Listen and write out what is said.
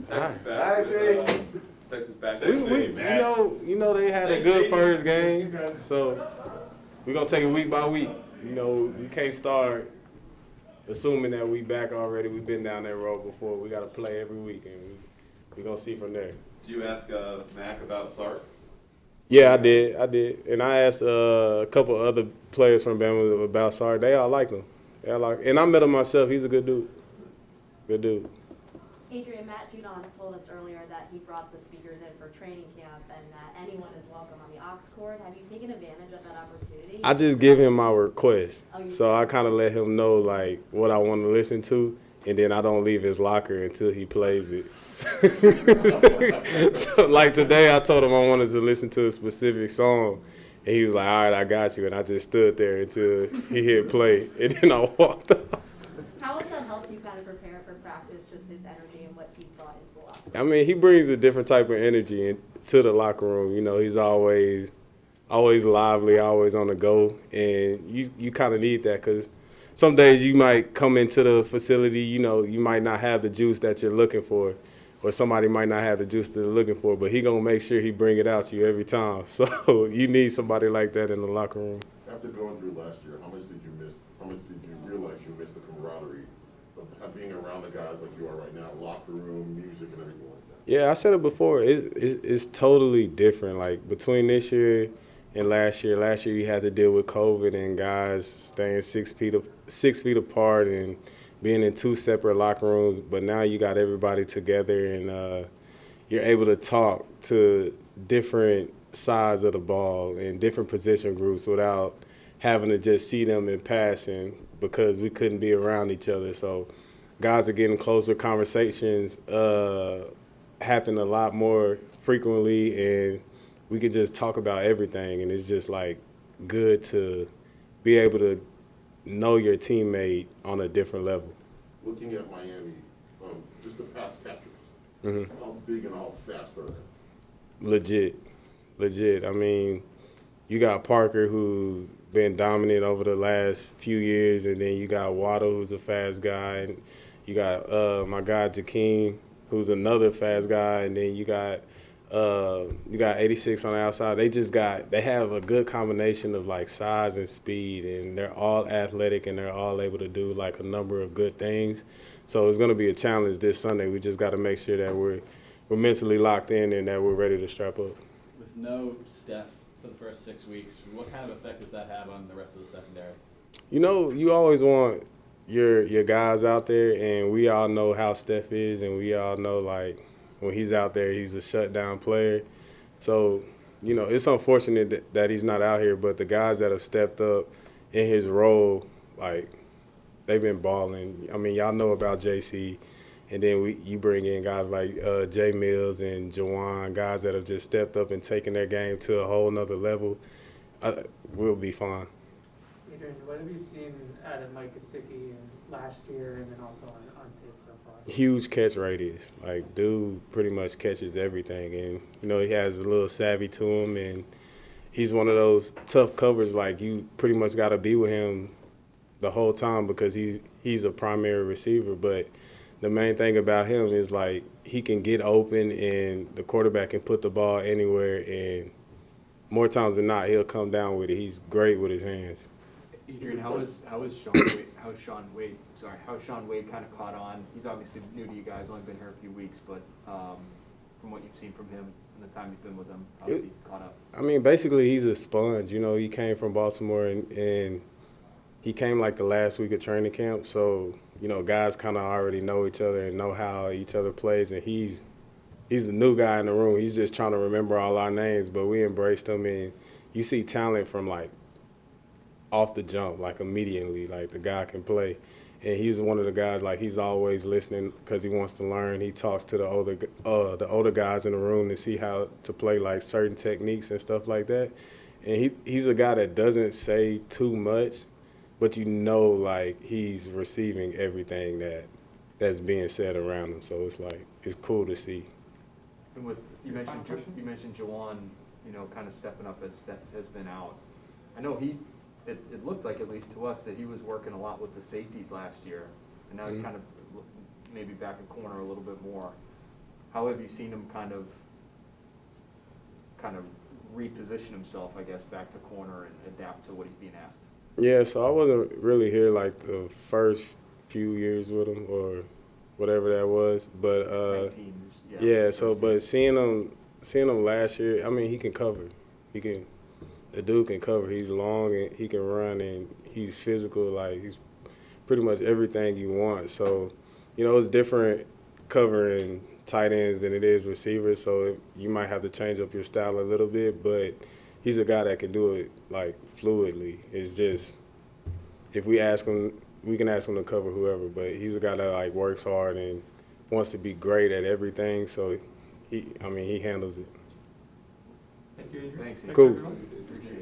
Texas back. Texas back. You know they had a good first game, so we're gonna take it week by week. You know, you can't start assuming that we back already. We've been down that road before. We got to play every week, and we're gonna see from there. Do you ask Mac about Sark? Yeah, I did, and I asked a couple other players from Bama about Sark. They all like him. And I met him myself. He's a good dude. Good dude. Adrian, Matt Judon told us earlier that he brought the speakers in for training camp and that anyone is welcome on the aux cord. Have you taken advantage of that opportunity? I just give him my request. Oh, So I kind of let him know, like, what I want to listen to, and then I don't leave his locker until he plays it. So, like, today I told him I wanted to listen to a specific song, and he was like, all right, I got you. And I just stood there until he hit play, and then I walked out. How has that helped you kind of prepare for practice, just his energy and what he's brought into the locker room? I mean, he brings a different type of energy to the locker room. You know, he's always lively, always on the go, and you kind of need that because some days you might come into the facility, you know, you might not have the juice that you're looking for, or somebody might not have the juice that they're looking for, but he gonna make sure he bring it out to you every time. So you need somebody like that in the locker room. After going through last year, how much did you miss? How much did you realize you missed the camaraderie of being around the guys like you are right now, locker room, music, and everything like that? Yeah, I said it before. It's totally different. Like between this year and last year you had to deal with COVID and guys staying 6 feet apart and being in 2 separate locker rooms. But now you got everybody together and you're able to talk to different sides of the ball and different position groups without having to just see them in passing because we couldn't be around each other. So guys are getting closer. Conversations happen a lot more frequently, and we could just talk about everything. And it's just like good to be able to know your teammate on a different level. Looking at Miami, just the pass catchers, how big and how fast are they? Legit. I mean, you got Parker, who's been dominant over the last few years, and then you got Waddle, who's a fast guy, and you got my guy Jakeem, who's another fast guy, and then you got 86 on the outside. They have a good combination of like size and speed, and they're all athletic and they're all able to do like a number of good things. So it's going to be a challenge this Sunday. We just got to make sure that we're mentally locked in and that we're ready to strap up. With no Steph for the first 6 weeks, what kind of effect does that have on the rest of the secondary? You know, you always want your guys out there, and we all know how Steph is, and we all know like when he's out there, he's a shutdown player. So, you know, it's unfortunate that he's not out here, but the guys that have stepped up in his role, like, they've been balling. I mean, y'all know about JC, and then you bring in guys like Jay Mills and Jawan, guys that have just stepped up and taken their game to a whole nother level. We'll be fine. Adrian, what have you seen out of Mike Gesicki last year and then also on tape so far? Huge catch radius. Like, dude pretty much catches everything. And, you know, he has a little savvy to him, and he's one of those tough covers. Like, you pretty much got to be with him the whole time because he's a primary receiver. But the main thing about him is, like, he can get open and the quarterback can put the ball anywhere, and more times than not, he'll come down with it. He's great with his hands. Adrian, how is Shaun Wade kind of caught on? He's obviously new to you guys, only been here a few weeks, but from what you've seen from him and the time you've been with him, how's he caught up? I mean, basically he's a sponge. You know, he came from Baltimore and he came like the last week of training camp. So, you know, guys kind of already know each other and know how each other plays, and he's the new guy in the room. He's just trying to remember all our names, but we embraced him, and you see talent from like off the jump, like immediately, like the guy can play. And he's one of the guys, like, he's always listening because he wants to learn. He talks to the older guys in the room to see how to play like certain techniques and stuff like that. And he's a guy that doesn't say too much, but you know, like, he's receiving everything that's being said around him. So it's like, it's cool to see. And you mentioned Jawan, you know, kind of stepping up as Steph has been out. I know it looked like, at least to us, that he was working a lot with the safeties last year, and now he's kind of maybe back in corner a little bit more. how have you seen him kind of reposition himself, I guess, back to corner and adapt to what he's being asked? Yeah, so I wasn't really here like the first few years with him or whatever that was, but 19, yeah. his So, first but year. seeing him last year, I mean, he can cover. The dude can cover. He's long and he can run and he's physical. Like he's pretty much everything you want. So, it's different covering tight ends than it is receivers. So you might have to change up your style a little bit, but he's a guy that can do it like fluidly. It's just if we ask him, we can ask him to cover whoever, but he's a guy that like works hard and wants to be great at everything. So he handles it. Thank you, Adrian. Thanks, Adrian. Cool. everyone.